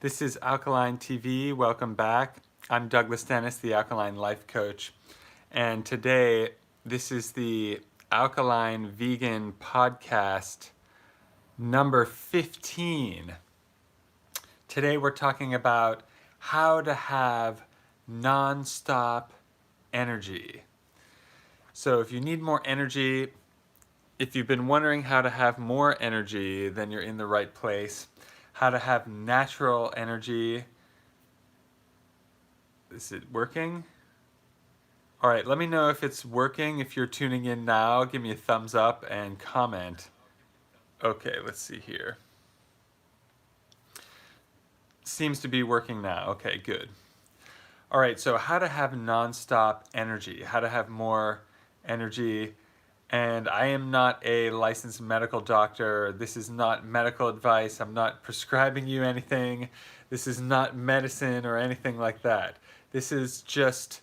This is Alkaline TV. Welcome back. I'm Douglas Dennis, the Alkaline Life Coach. And today, this is the Alkaline Vegan Podcast number 15. Today, we're talking about how to have non-stop energy. So if you need more energy, if you've been wondering how to have more energy, then you're in the right place. How to have natural energy. Is it working? All right, let me know if it's working. If you're tuning in now, give me a thumbs up and comment. Okay, let's see here. Seems to be working now. Okay, good. All right, so how to have nonstop energy, how to have more energy. And I am not a licensed medical doctor. This is not medical advice. I'm not prescribing you anything. This is not medicine or anything like that. This is just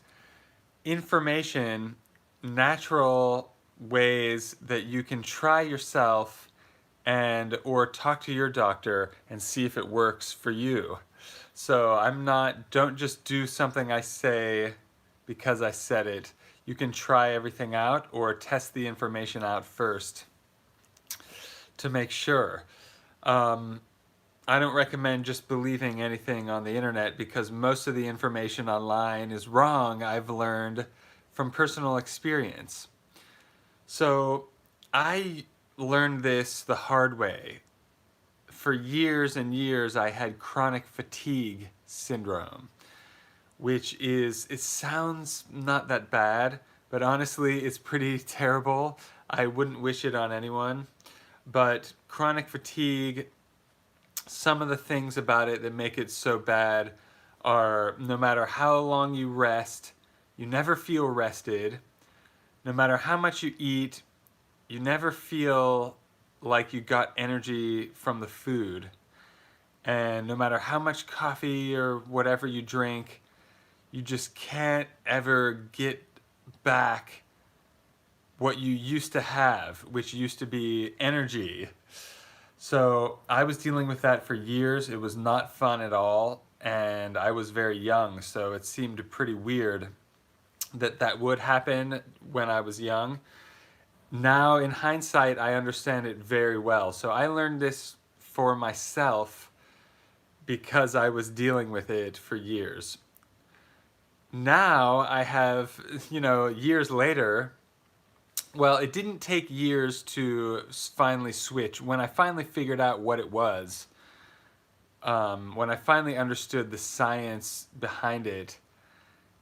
information, natural ways that you can try yourself and or talk to your doctor and see if it works for you. So don't just do something I say because I said it. You can try everything out or test the information out first to make sure. I don't recommend just believing anything on the internet because most of the information online is wrong, I've learned from personal experience. So I learned this the hard way. For years and years, I had chronic fatigue syndrome, it sounds not that bad, but honestly, it's pretty terrible. I wouldn't wish it on anyone. But chronic fatigue, some of the things about it that make it so bad are no matter how long you rest, you never feel rested. No matter how much you eat, you never feel like you got energy from the food. And no matter how much coffee or whatever you drink, you just can't ever get back what you used to have, which used to be energy. So I was dealing with that for years. It was not fun at all, and I was very young, so it seemed pretty weird that that would happen when I was young. Now, in hindsight, I understand it very well. So I learned this for myself because I was dealing with it for years. Now I have, years later, well, it didn't take years to finally switch. When I finally figured out what it was, when I finally understood the science behind it,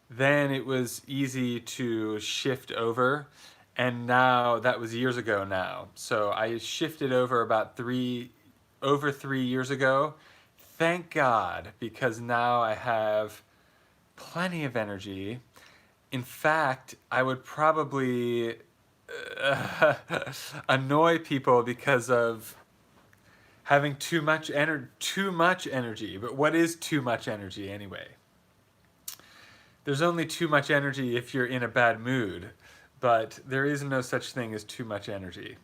then it was easy to shift over. And now, that was years ago now. So I shifted over over 3 years ago. Thank God, because now I have plenty of energy. In fact, I would probably annoy people because of having too much energy. But what is too much energy anyway? There's only too much energy if you're in a bad mood, but there is no such thing as too much energy.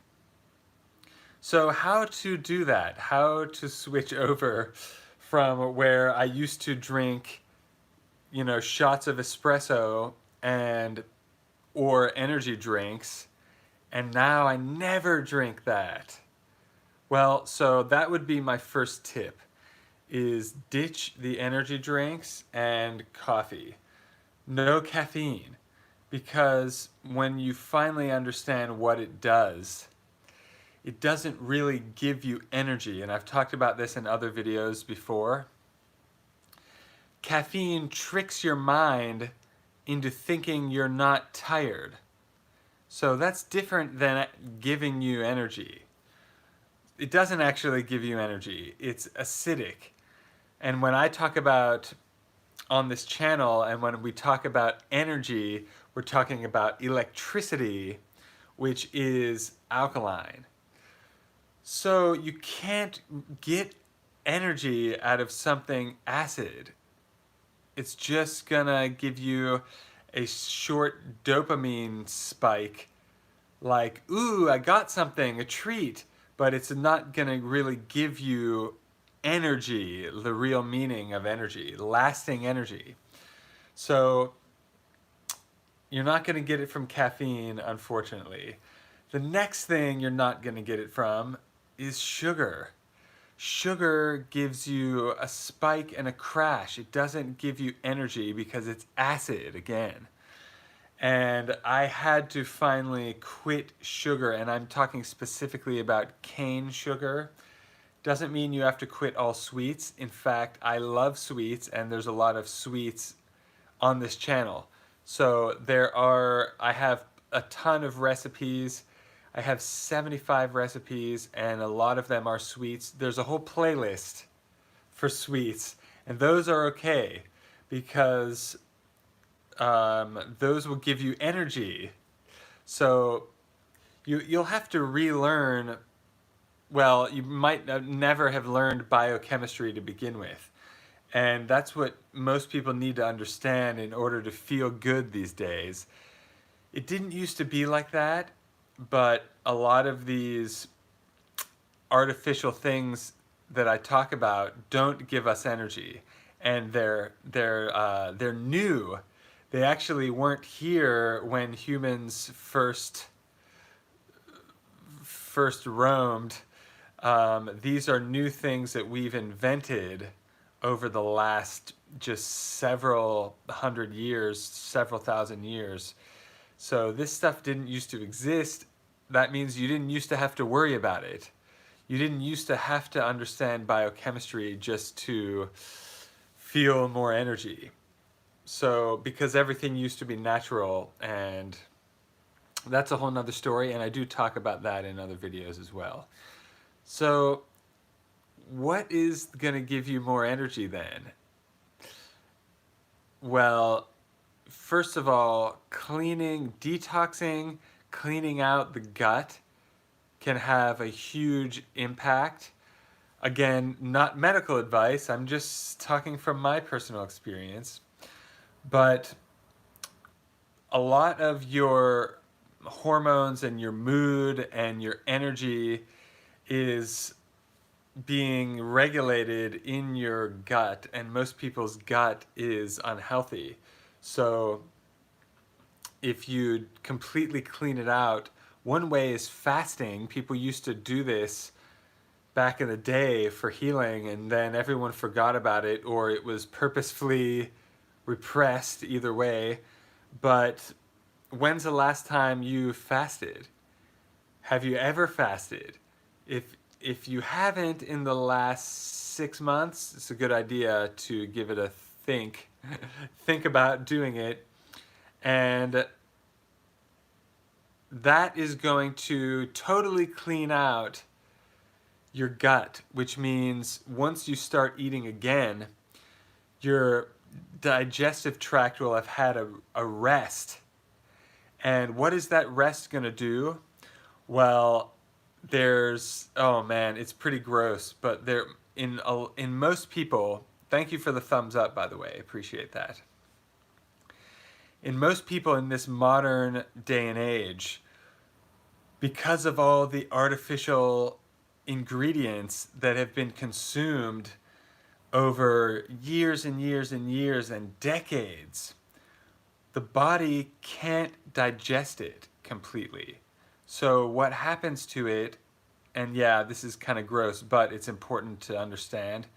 So how to do that? How to switch over from where I used to drink shots of espresso or energy drinks, and now I never drink that. Well, so that would be my first tip, is ditch the energy drinks and coffee. No caffeine, because when you finally understand what it doesn't really give you energy, and I've talked about this in other videos before. Caffeine tricks your mind into thinking you're not tired. So that's different than giving you energy. It doesn't actually give you energy. It's acidic. And when I talk about on this channel, and when we talk about energy, we're talking about electricity, which is alkaline. So you can't get energy out of something acid. It's just gonna give you a short dopamine spike, like, ooh, I got something, a treat, but it's not gonna really give you energy, the real meaning of energy, lasting energy. So you're not going to get it from caffeine, unfortunately. The next thing you're not going to get it from is sugar. Sugar gives you a spike and a crash. It doesn't give you energy because it's acid again. And I had to finally quit sugar, and I'm talking specifically about cane sugar. Doesn't mean you have to quit all sweets. In fact, I love sweets, and there's a lot of sweets on this channel. So I have a ton of recipes. I have 75 recipes, and a lot of them are sweets. There's a whole playlist for sweets, and those are okay because those will give you energy. So you'll have to relearn. Well, you might never have learned biochemistry to begin with. And that's what most people need to understand in order to feel good these days. It didn't used to be like that, but a lot of these artificial things that I talk about don't give us energy, and they're new. They actually weren't here when humans first roamed. These are new things that we've invented over the last just several hundred years, several thousand years. So this stuff didn't used to exist. That means you didn't used to have to worry about it. You didn't used to have to understand biochemistry just to feel more energy. So because everything used to be natural, and that's a whole nother story, and I do talk about that in other videos as well. So what is going to give you more energy then? Well, first of all, detoxing, cleaning out the gut can have a huge impact. Again, not medical advice, I'm just talking from my personal experience. But a lot of your hormones and your mood and your energy is being regulated in your gut, and most people's gut is unhealthy. So if you completely clean it out, one way is fasting. People used to do this back in the day for healing, and then everyone forgot about it, or it was purposefully repressed, either way. But when's the last time you fasted? Have you ever fasted? If you haven't in the last 6 months, it's a good idea to give it a think. Think about doing it. And that is going to totally clean out your gut, which means once you start eating again, your digestive tract will have had a rest. And what is that rest going to do? Well, oh man, it's pretty gross, but in most people, thank you for the thumbs up, by the way, appreciate that. In most people in this modern day and age, because of all the artificial ingredients that have been consumed over years and years and years and decades, the body can't digest it completely. So what happens to it, and yeah, this is kind of gross, but it's important to understand,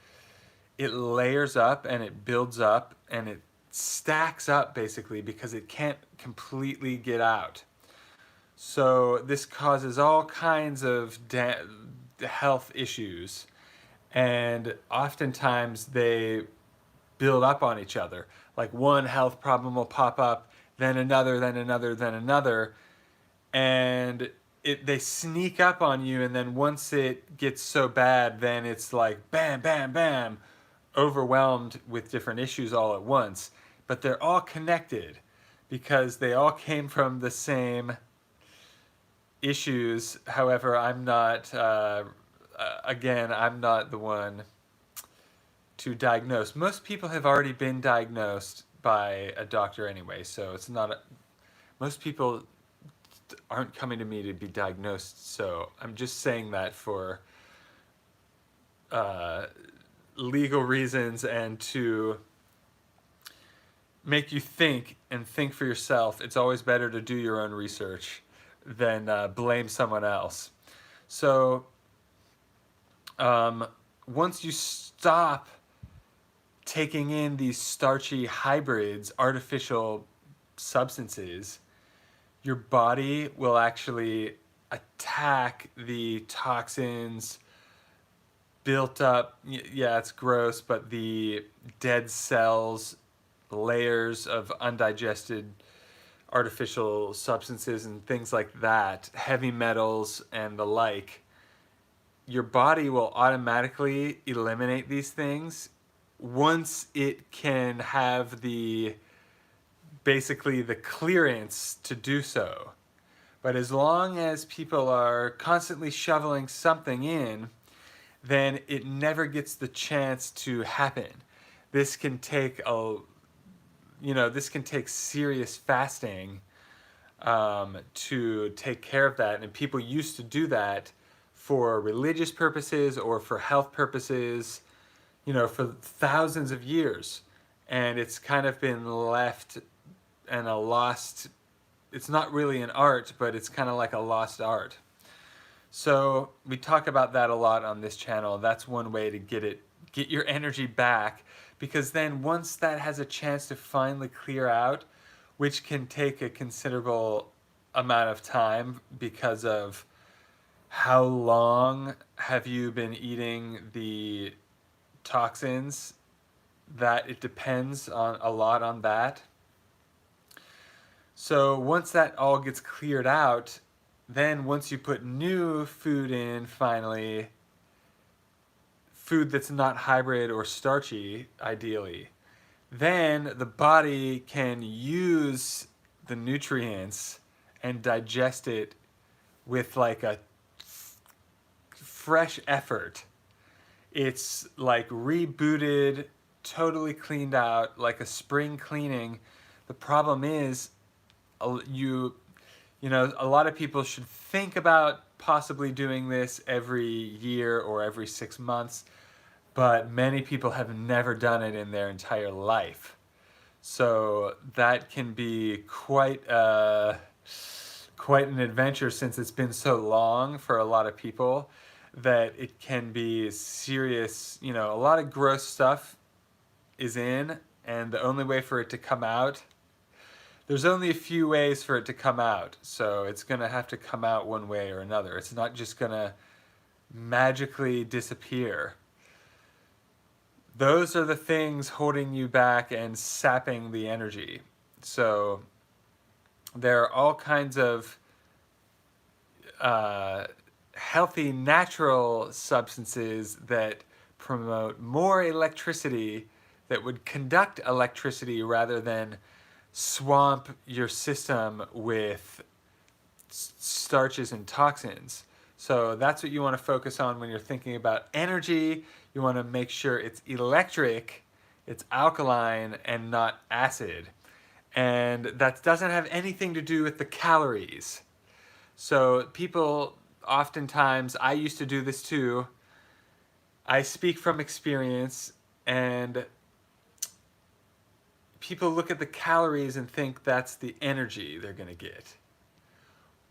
it layers up and it builds up and it stacks up basically because it can't completely get out. So this causes all kinds of health issues, and oftentimes they build up on each other. Like one health problem will pop up, then another, then another, then another, and they sneak up on you, and then once it gets so bad, then it's like bam, bam, bam, overwhelmed with different issues all at once. But they're all connected because they all came from the same issues. However, I'm not, again, I'm not the one to diagnose. Most people have already been diagnosed by a doctor anyway, so it's not, most people aren't coming to me to be diagnosed, so I'm just saying that for legal reasons and to make you think and think for yourself. It's always better to do your own research than blame someone else. So once you stop taking in these starchy hybrids, artificial substances, your body will actually attack the toxins built up. Yeah, it's gross, but the dead cells, layers of undigested artificial substances and things like that, heavy metals and the like, your body will automatically eliminate these things once it can have the basically the clearance to do so. But as long as people are constantly shoveling something in, then it never gets the chance to happen. This can take this can take serious fasting to take care of that. And people used to do that for religious purposes or for health purposes, for thousands of years. And it's kind of been left and a lost, it's not really an art, but it's kind of like a lost art. So we talk about that a lot on this channel. That's one way to get your energy back, because then once that has a chance to finally clear out, which can take a considerable amount of time because of how long have you been eating the toxins, that it depends on a lot on that. So once that all gets cleared out, then once you put new food in, finally, food that's not hybrid or starchy, ideally, then the body can use the nutrients and digest it with like a fresh effort. It's like rebooted, totally cleaned out, like a spring cleaning. The problem is, a lot of people should think about possibly doing this every year or every 6 months, but many people have never done it in their entire life. So that can be quite an adventure, since it's been so long for a lot of people, that it can be serious. A lot of gross stuff is in, and the only way for it to come out, there's only a few ways for it to come out, so it's going to have to come out one way or another. It's not just going to magically disappear. Those are the things holding you back and sapping the energy. So there are all kinds of healthy, natural substances that promote more electricity, that would conduct electricity rather than swamp your system with starches and toxins. So that's what you want to focus on when you're thinking about energy. You want to make sure it's electric, it's alkaline, and not acid. And that doesn't have anything to do with the calories. So people oftentimes, I used to do this too, I speak from experience, and people look at the calories and think that's the energy they're going to get.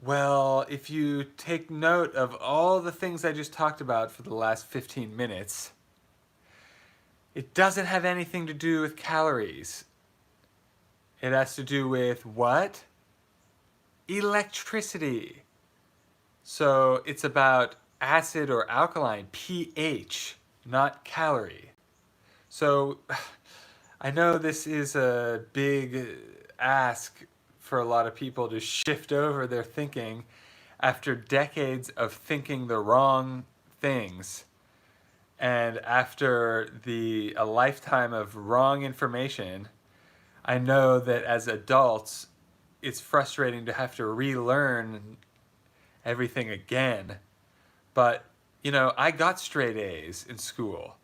Well, if you take note of all the things I just talked about for the last 15 minutes, it doesn't have anything to do with calories. It has to do with what? Electricity. So it's about acid or alkaline, pH, not calorie. So I know this is a big ask for a lot of people to shift over their thinking after decades of thinking the wrong things, and after a lifetime of wrong information. I know that as adults, it's frustrating to have to relearn everything again. But, I got straight A's in school.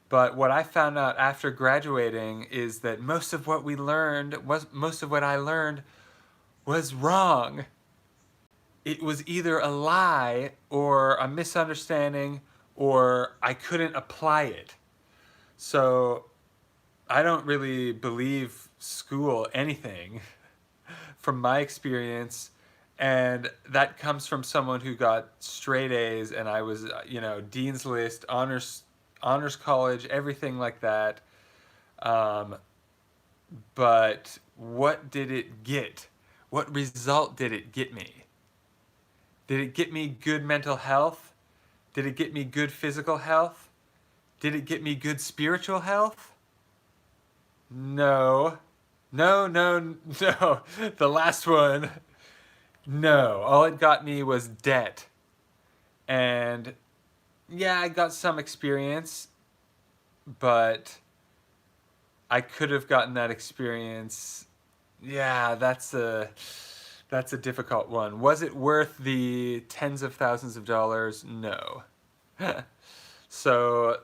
But what I found out after graduating is that most of what I learned was wrong. It was either a lie or a misunderstanding, or I couldn't apply it. So I don't really believe school anything from my experience. And that comes from someone who got straight A's, and I was, Dean's List, honors college, everything like that. Um, but what did it get? What result did it get me? Did it get me good mental health? Did it get me good physical health? Did it get me good spiritual health? No. No, no, no. The last one. No. All it got me was debt. And yeah, I got some experience, but I could have gotten that experience. Yeah, that's a difficult one. Was it worth the tens of thousands of dollars? No. So,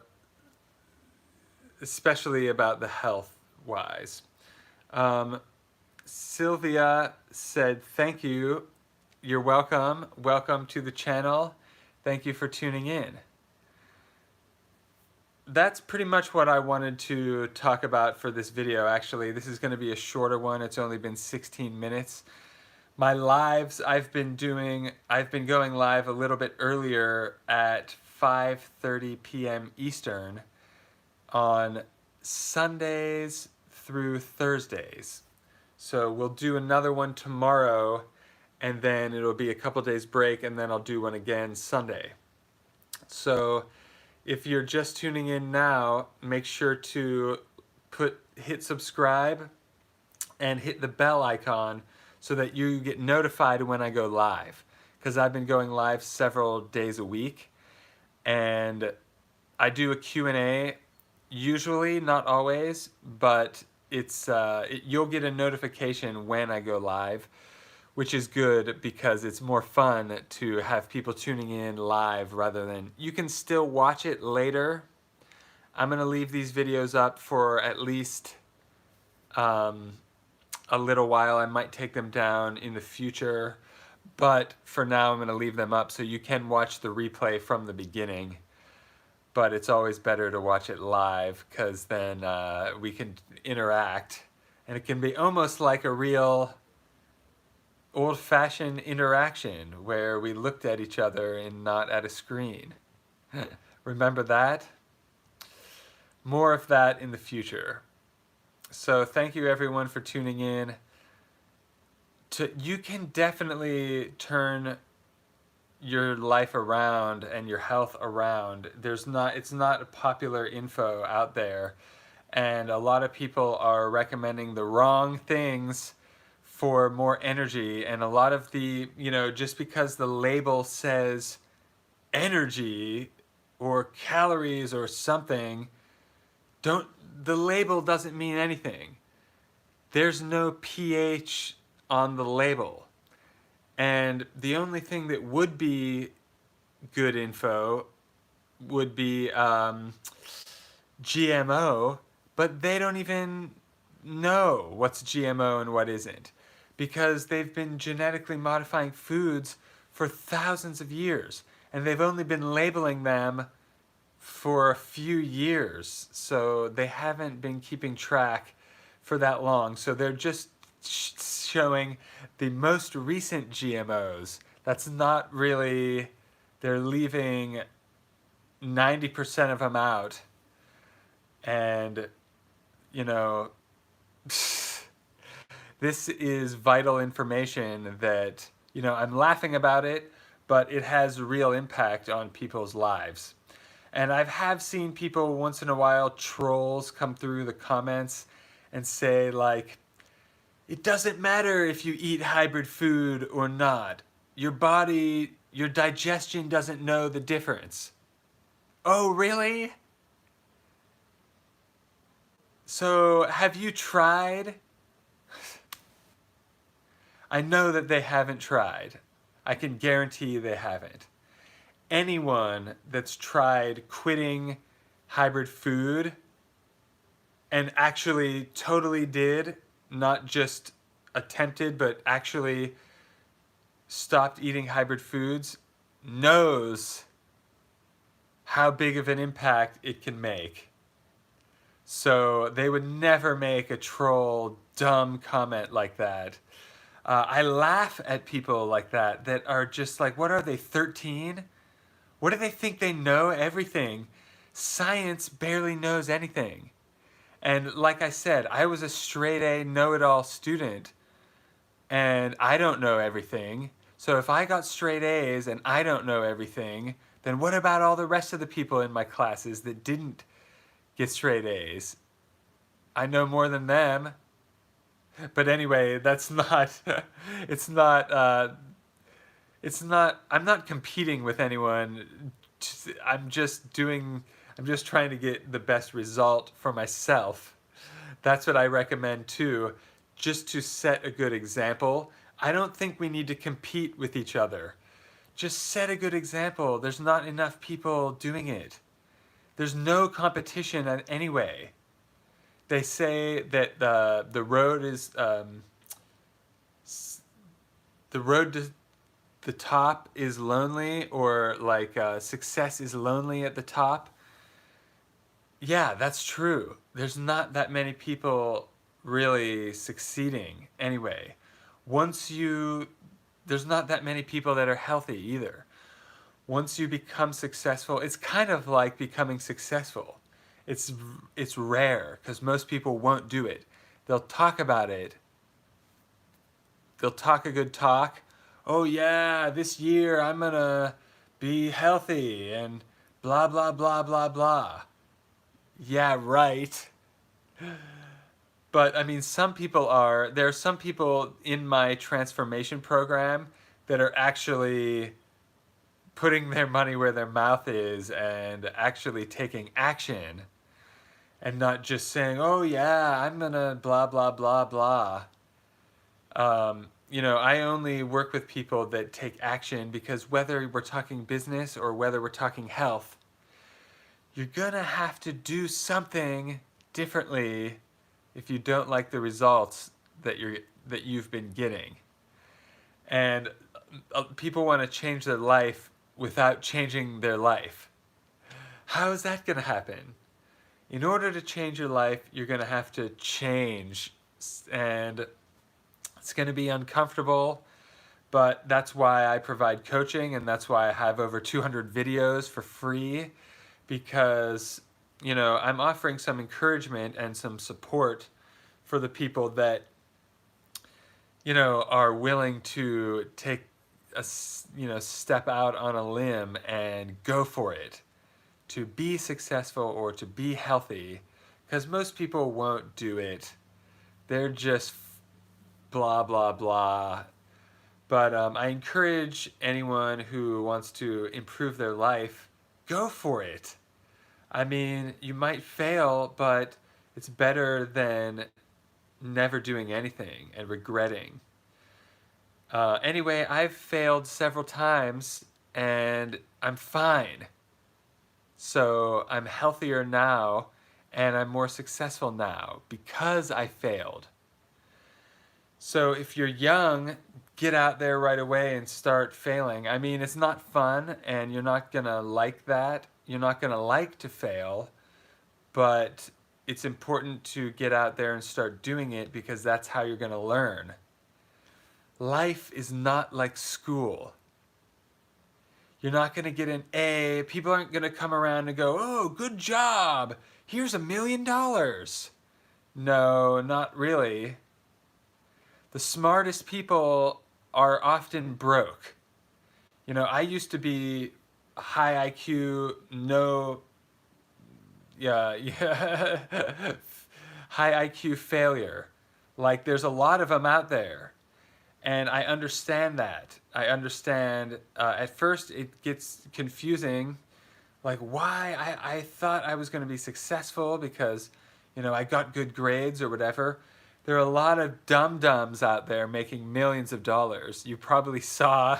especially about the health wise. Um, Sylvia said, "Thank you. You're welcome. Welcome to the channel. Thank you for tuning in." That's pretty much what I wanted to talk about for this video. Actually, this is going to be a shorter one. It's only been 16 minutes. My lives, I've been going live a little bit earlier at 5:30 p.m. Eastern on Sundays through Thursdays. So we'll do another one tomorrow, and then it'll be a couple days break, and then I'll do one again Sunday. So if you're just tuning in now, make sure to hit subscribe and hit the bell icon so that you get notified when I go live. Because I've been going live several days a week, and I do a Q&A, usually, not always, but you'll get a notification when I go live, which is good because it's more fun to have people tuning in live rather than, you can still watch it later. I'm going to leave these videos up for at least a little while. I might take them down in the future, but for now I'm going to leave them up so you can watch the replay from the beginning. But it's always better to watch it live because then we can interact, and it can be almost like a real old-fashioned interaction where we looked at each other and not at a screen. Remember that? More of that in the future. So thank you everyone for tuning in. You can definitely turn your life around and your health around. It's not popular info out there, and a lot of people are recommending the wrong things for more energy, and a lot of the, just because the label says energy or calories or something, the label doesn't mean anything. There's no pH on the label. And the only thing that would be good info would be GMO, but they don't even know what's GMO and what isn't, because they've been genetically modifying foods for thousands of years, and they've only been labeling them for a few years, so they haven't been keeping track for that long. So they're just showing the most recent GMOs. That's not really, they're leaving 90% of them out. And, this is vital information that, I'm laughing about it, but it has real impact on people's lives. And I have seen people once in a while, trolls, come through the comments and say, like, it doesn't matter if you eat hybrid food or not. Your body, your digestion doesn't know the difference. Oh, really? So, have you tried? I know that they haven't tried. I can guarantee they haven't. Anyone that's tried quitting hybrid food and actually totally did, not just attempted, but actually stopped eating hybrid foods, knows how big of an impact it can make. So they would never make a troll, dumb comment like that. I laugh at people like that that are just like, what are they, 13? What do they think they know everything? Science barely knows anything. And like I said, I was a straight A know-it-all student, and I don't know everything. So if I got straight A's and I don't know everything, then what about all the rest of the people in my classes that didn't get straight A's? I know more than them. But anyway, that's not, it's not, I'm not competing with anyone. I'm just doing, I'm just trying to get the best result for myself. That's what I recommend too, just to set a good example. I don't think we need to compete with each other. Just set a good example. There's not enough people doing it. There's no competition anyway. They say that the road is the road to the top is lonely, or like success is lonely at the top. Yeah, that's true. There's not that many people really succeeding anyway. Once you, there's not that many people that are healthy either. Once you become successful, it's kind of like becoming successful. It's it's rare because most people won't do it. They'll talk about it. They'll talk a good talk. Oh yeah, this year I'm gonna be healthy and blah blah blah blah blah. Yeah, right. But I mean, some people are, there are some people in my transformation program that are actually putting their money where their mouth is and actually taking action and not just saying, oh yeah, I'm gonna blah blah blah blah. You know, I only work with people that take action, because whether we're talking business or whether we're talking health, you're gonna have to do something differently if you don't like the results that you've been getting. And people want to change their life without changing their life. How is that going to happen? In order to change your life, you're going to have to change, and it's going to be uncomfortable, but that's why I provide coaching, and that's why I have over 200 videos for free, because you know, I'm offering some encouragement and some support for the people that, you know, are willing to take a, you know, step out on a limb and go for it, to be successful or to be healthy, because most people won't do it. They're just blah, blah, blah. But I encourage anyone who wants to improve their life, go for it. I mean, you might fail, but it's better than never doing anything and regretting. Anyway, I've failed several times and I'm fine. So I'm healthier now and I'm more successful now because I failed. So if you're young, get out there right away and start failing. I mean, it's not fun and you're not going to like that. You're not going to like to fail, but it's important to get out there and start doing it, because that's how you're going to learn. Life is not like school. You're not going to get an A. People aren't going to come around and go, oh, good job. Here's $1 million. No, not really. The smartest people are often broke. You know, I used to be high IQ, high IQ failure. Like, there's a lot of them out there. And I understand that. I understand, at first it gets confusing. Like, why? I thought I was going to be successful because, you know, I got good grades or whatever. There are a lot of dum-dums out there making millions of dollars. You probably saw,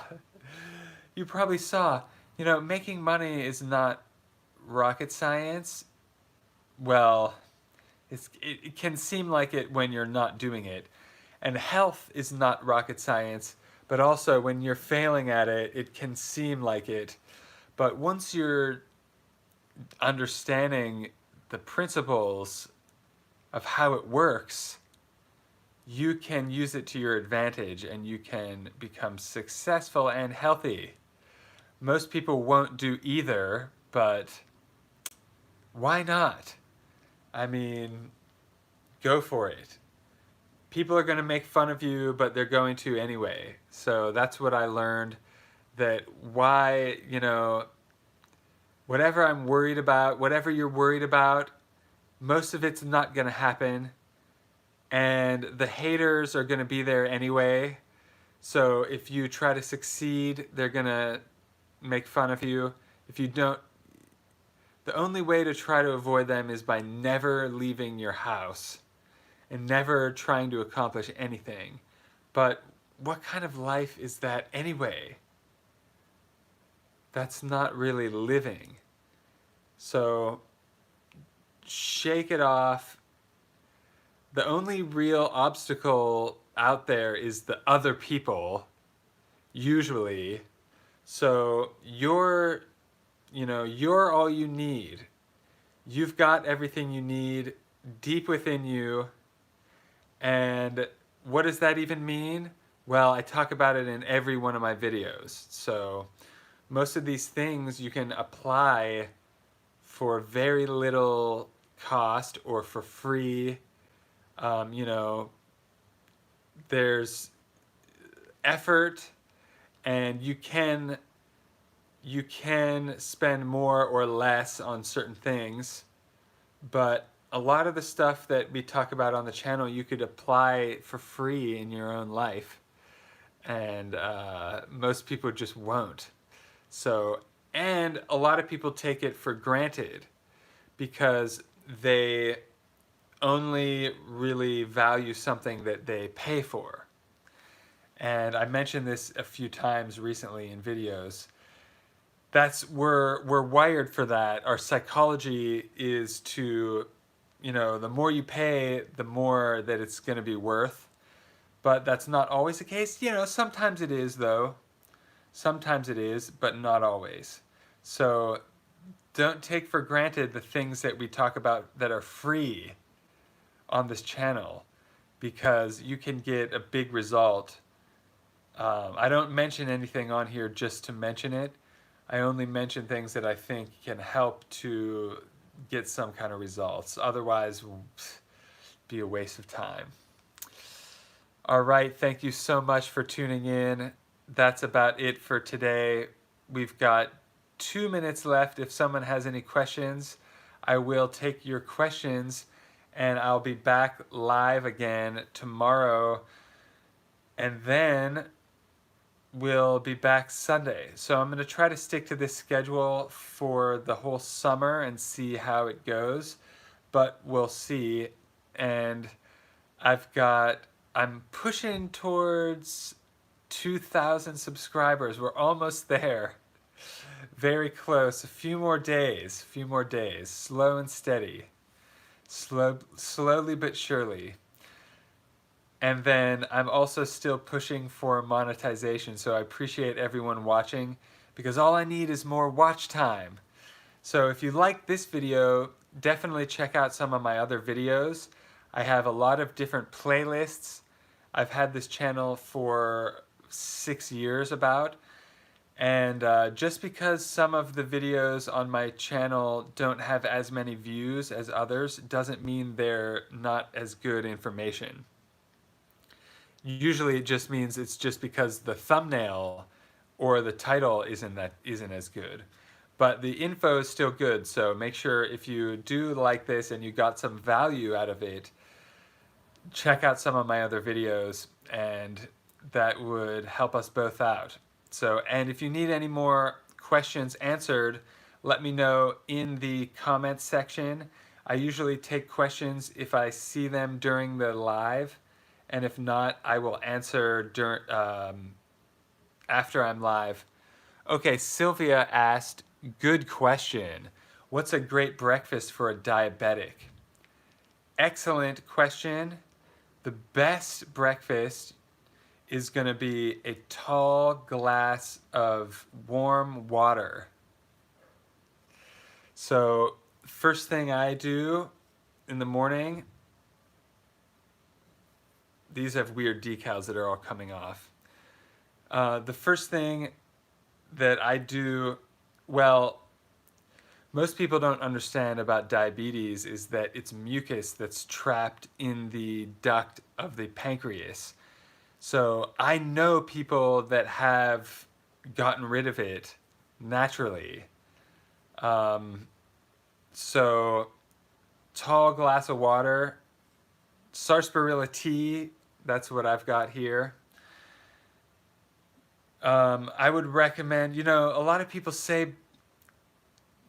you know, making money is not rocket science. Well, it can seem like it when you're not doing it. And health is not rocket science, but also when you're failing at it, it can seem like it. But once you're understanding the principles of how it works, you can use it to your advantage and you can become successful and healthy. Most people won't do either, but why not? I mean, go for it. People are going to make fun of you, but they're going to anyway. So that's what I learned, that why, whatever I'm worried about, whatever you're worried about, most of it's not going to happen. And the haters are going to be there anyway. So if you try to succeed, they're going to make fun of you. If you don't, the only way to try to avoid them is by never leaving your house and never trying to accomplish anything. But what kind of life is that anyway? That's not really living. So shake it off. The only real obstacle out there is the other people, usually. So you're all you need. You've got everything you need deep within you. And what does that even mean? Well, I talk about it in every one of my videos. So most of these things you can apply for very little cost or for free. There's effort, and you can spend more or less on certain things, but a lot of the stuff that we talk about on the channel you could apply for free in your own life, and most people just won't. So, and a lot of people take it for granted because they only really value something that they pay for. And I mentioned this a few times recently in videos. We're wired for that. Our psychology is to, the more you pay, the more that it's going to be worth. But that's not always the case. Sometimes it is, though. Sometimes it is, but not always. So don't take for granted the things that we talk about that are free on this channel, because you can get a big result. I don't mention anything on here just to mention it. I only mention things that I think can help to get some kind of results. Otherwise, be a waste of time. All right, thank you so much for tuning in. That's about it for today. We've got 2 minutes left. If someone has any questions, I will take your questions, and I'll be back live again tomorrow, and then we'll be back Sunday. So I'm going to try to stick to this schedule for the whole summer and see how it goes, but we'll see. And I'm pushing towards 2,000 subscribers. We're almost there. Very close. A few more days. Slow and steady. Slowly but surely. And then I'm also still pushing for monetization, so I appreciate everyone watching, because all I need is more watch time. So if you like this video, definitely check out some of my other videos. I have a lot of different playlists. I've had this channel for 6 years about, and just because some of the videos on my channel don't have as many views as others doesn't mean they're not as good information. Usually it just means it's just because the thumbnail or the title isn't as good. But the info is still good, so make sure if you do like this and you got some value out of it, check out some of my other videos, and that would help us both out. So, and if you need any more questions answered, let me know in the comments section. I usually take questions if I see them during the live, and if not, I will answer after I'm live. Okay, Sylvia asked, good question. What's a great breakfast for a diabetic? Excellent question. The best breakfast is going to be a tall glass of warm water. So first thing I do in the morning, these have weird decals that are all coming off. The first thing that I do, well, most people don't understand about diabetes is that it's mucus that's trapped in the duct of the pancreas. So I know people that have gotten rid of it naturally. So tall glass of water, sarsaparilla tea, that's what I've got here. I would recommend, a lot of people say,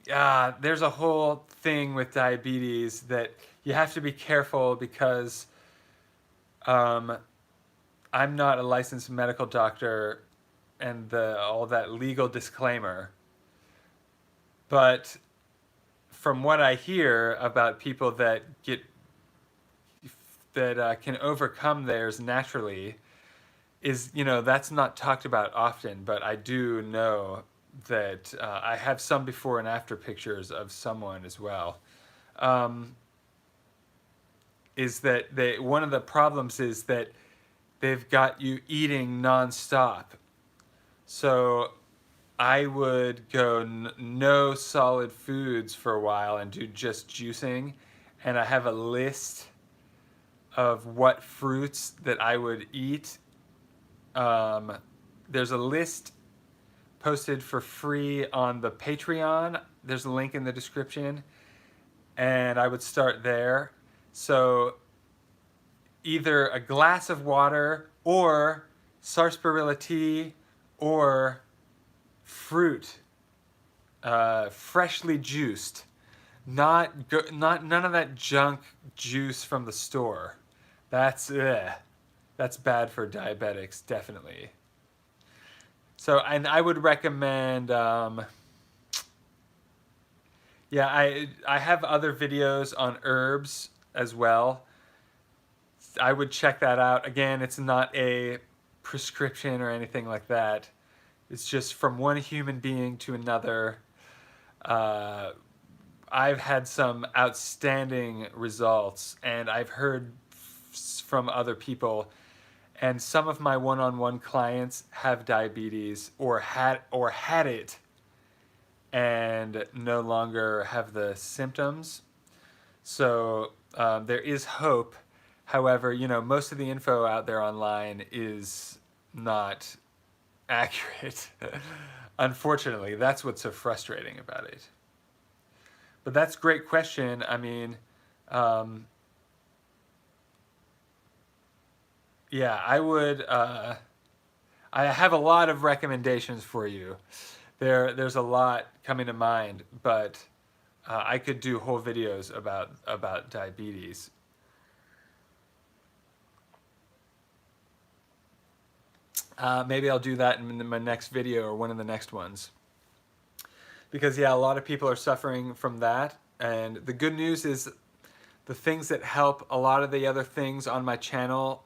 there's a whole thing with diabetes that you have to be careful because I'm not a licensed medical doctor and all that legal disclaimer. But from what I hear about people that can overcome theirs naturally, is that's not talked about often. But I do know that I have some before and after pictures of someone as well. Is that one of the problems is that they've got you eating nonstop. So I would go no solid foods for a while and do just juicing. And I have a list of what fruits that I would eat. There's a list posted for free on the Patreon. There's a link in the description. And I would start there. So either a glass of water or sarsaparilla tea or fruit, freshly juiced, none of that junk juice from the store. That's bad for diabetics, definitely. So, and I would recommend, I have other videos on herbs as well. I would check that out. Again, it's not a prescription or anything like that. It's just from one human being to another. I've had some outstanding results, and I've heard from other people. And some of my one-on-one clients have diabetes or had it and no longer have the symptoms. So there is hope. However, most of the info out there online is not accurate. Unfortunately, that's what's so frustrating about it. But that's a great question. I mean, I would. I have a lot of recommendations for you. There's a lot coming to mind, but I could do whole videos about diabetes. Maybe I'll do that in my next video or one of the next ones. Because a lot of people are suffering from that. And the good news is the things that help a lot of the other things on my channel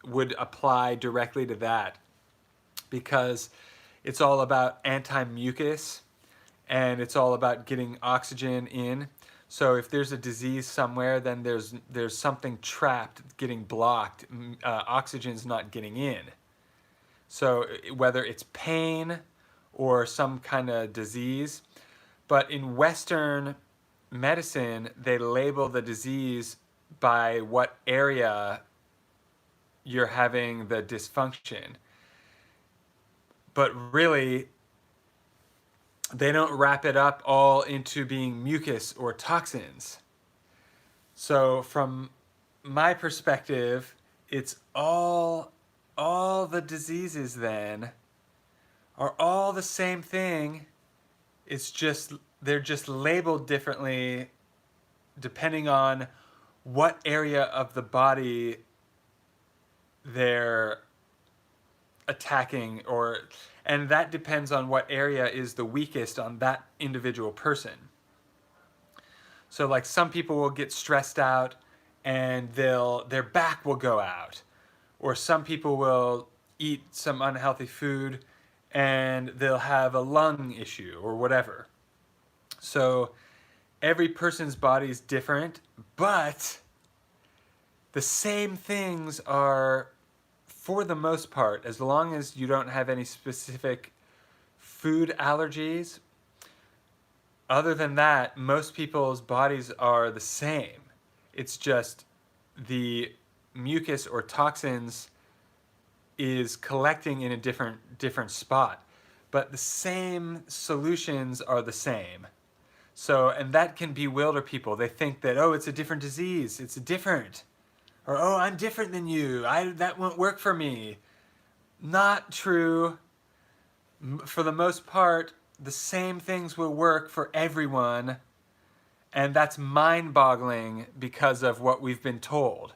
would apply directly to that. Because it's all about anti-mucus and it's all about getting oxygen in. So if there's a disease somewhere, then there's something trapped, getting blocked. Oxygen's not getting in. So whether it's pain or some kind of disease, but in Western medicine, they label the disease by what area you're having the dysfunction. But really, they don't wrap it up all into being mucus or toxins. So from my perspective, it's all the diseases then are all the same thing. It's just, they're just labeled differently depending on what area of the body they're attacking, and that depends on what area is the weakest on that individual person. So like some people will get stressed out and their back will go out. Or some people will eat some unhealthy food and they'll have a lung issue or whatever. So every person's body is different, but the same things are, for the most part, as long as you don't have any specific food allergies. Other than that, most people's bodies are the same. It's just the mucus or toxins is collecting in a different spot. But the same solutions are the same. So, and that can bewilder people. They think that, oh, it's a different disease. It's different. Or, oh, I'm different than you. That won't work for me. Not true. For the most part, the same things will work for everyone. And that's mind-boggling because of what we've been told.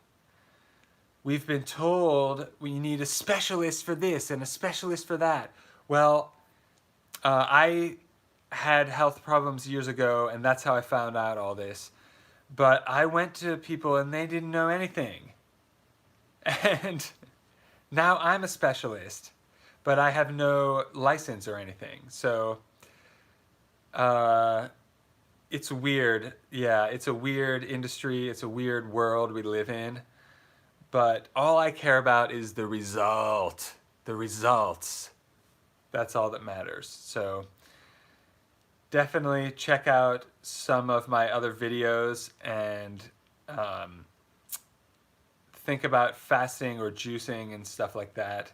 We've been told we need a specialist for this and a specialist for that. Well, I had health problems years ago, and that's how I found out all this. But I went to people and they didn't know anything. And now I'm a specialist, but I have no license or anything. So it's weird. Yeah, it's a weird industry. It's a weird world we live in. But all I care about is the result. The results. That's all that matters. So definitely check out some of my other videos and think about fasting or juicing and stuff like that.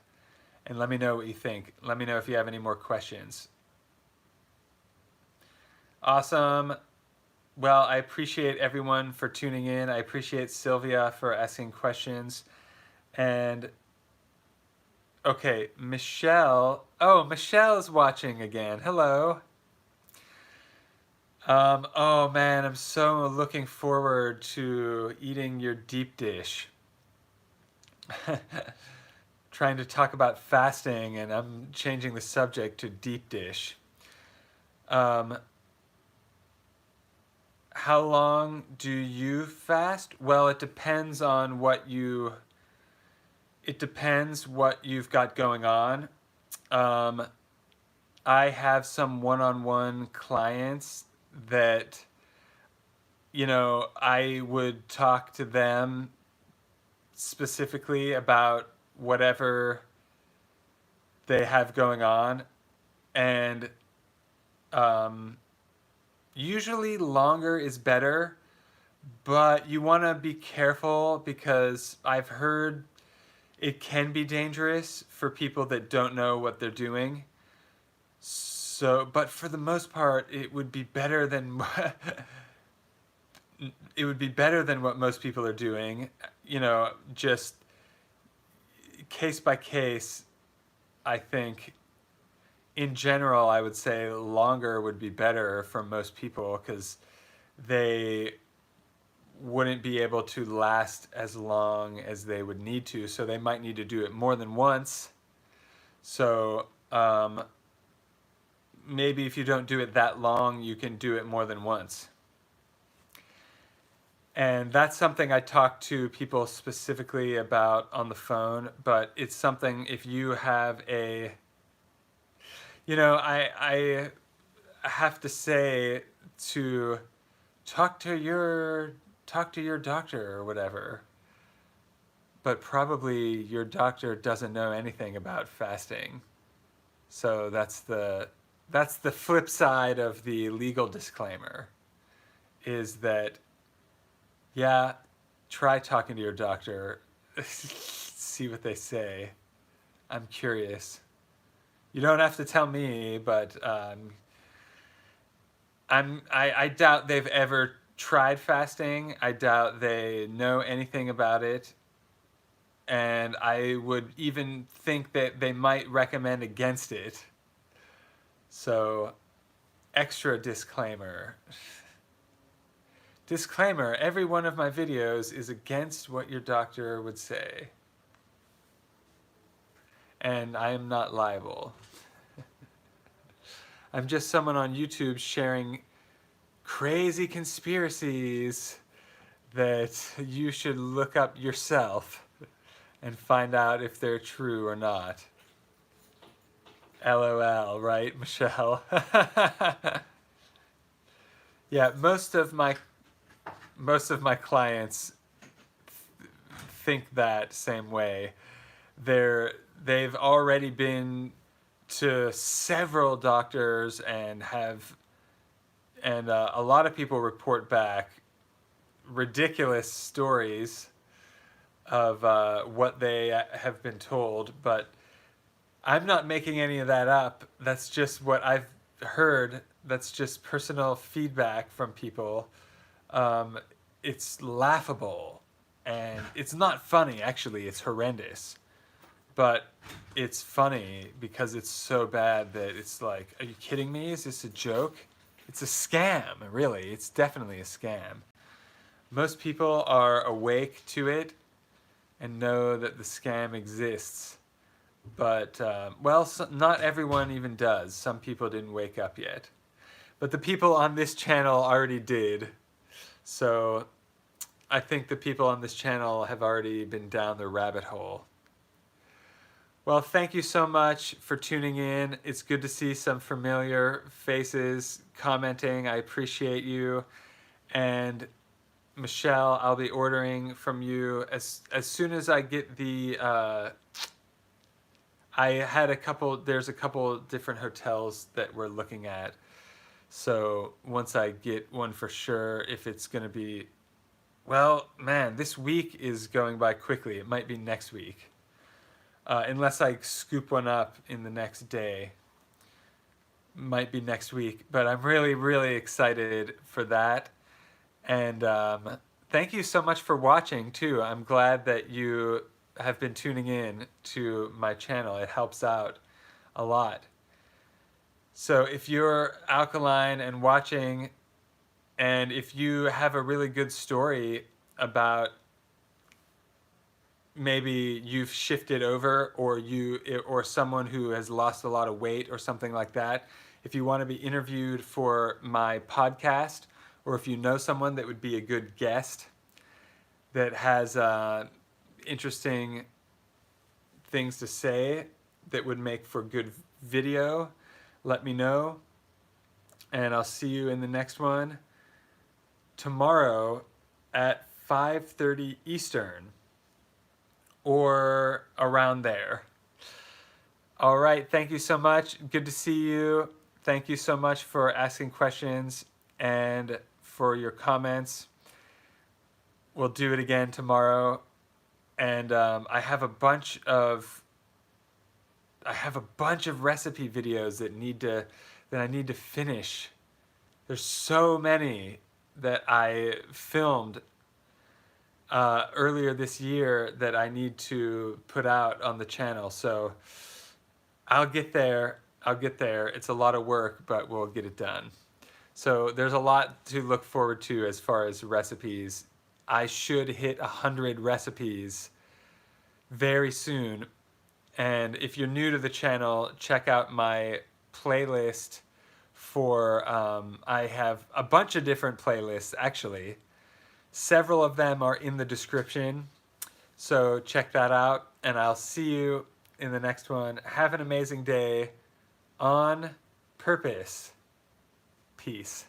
And let me know what you think. Let me know if you have any more questions. Awesome. Well, I appreciate everyone for tuning in. I appreciate Sylvia for asking questions. And okay, Michelle. Oh, Michelle's watching again. Hello. Oh man, I'm so looking forward to eating your deep dish. Trying to talk about fasting, and I'm changing the subject to deep dish. How long do you fast? Well, it depends on what you've got going on. I have some one-on-one clients that, I would talk to them specifically about whatever they have going on. And usually longer is better, but you want to be careful because I've heard it can be dangerous for people that don't know what they're doing. So, but for the most part, it would be better than what most people are doing. Just case by case. I think in general, I would say longer would be better for most people because they wouldn't be able to last as long as they would need to. So they might need to do it more than once. So maybe if you don't do it that long, you can do it more than once. And that's something I talk to people specifically about on the phone, but it's something if you have I have to say to talk to your doctor or whatever. But probably your doctor doesn't know anything about fasting. So that's the flip side of the legal disclaimer, is that, yeah, try talking to your doctor, see what they say. I'm curious. You don't have to tell me, but I doubt they've ever tried fasting. I doubt they know anything about it. And I would even think that they might recommend against it. So, extra disclaimer. Disclaimer, every one of my videos is against what your doctor would say. And I am not liable. I'm just someone on YouTube sharing crazy conspiracies that you should look up yourself and find out if they're true or not. LOL, right, Michelle? Yeah, most of my clients think that same way. They've already been to several doctors and a lot of people report back ridiculous stories of what they have been told, but I'm not making any of that up. That's just what I've heard. That's just personal feedback from people. It's laughable, and it's not funny, actually. It's horrendous. But it's funny because it's so bad that it's like, are you kidding me? Is this a joke? It's a scam, really. It's definitely a scam. Most people are awake to it and know that the scam exists. But, not everyone even does. Some people didn't wake up yet. But the people on this channel already did. So I think the people on this channel have already been down the rabbit hole. Well, thank you so much for tuning in. It's good to see some familiar faces commenting. I appreciate you. And Michelle, I'll be ordering from you as soon as I get the... there's a couple different hotels that we're looking at. So once I get one for sure, if it's going to be... Well, man, this week is going by quickly. It might be next week. Unless I scoop one up in the next day. Might be next week. But I'm really, really excited for that. And thank you so much for watching, too. I'm glad that you have been tuning in to my channel. It helps out a lot. So if you're alkaline and watching, and if you have a really good story about maybe you've shifted over, or someone who has lost a lot of weight or something like that, if you want to be interviewed for my podcast, or if you know someone that would be a good guest that has interesting things to say that would make for good video, let me know. And I'll see you in the next one tomorrow at 5:30 Eastern. Or around there. All right, thank you so much. Good to see you. Thank you so much for asking questions and for your comments. We'll do it again tomorrow. And I have a bunch of recipe videos that I need to finish. There's so many that I filmed earlier this year that I need to put out on the channel. So I'll get there. It's a lot of work, but we'll get it done. So there's a lot to look forward to as far as recipes. I should hit 100 recipes very soon. And if you're new to the channel, check out my playlist for, I have a bunch of different playlists, actually. Several of them are in the description, so check that out, and I'll see you in the next one. Have an amazing day on purpose. Peace.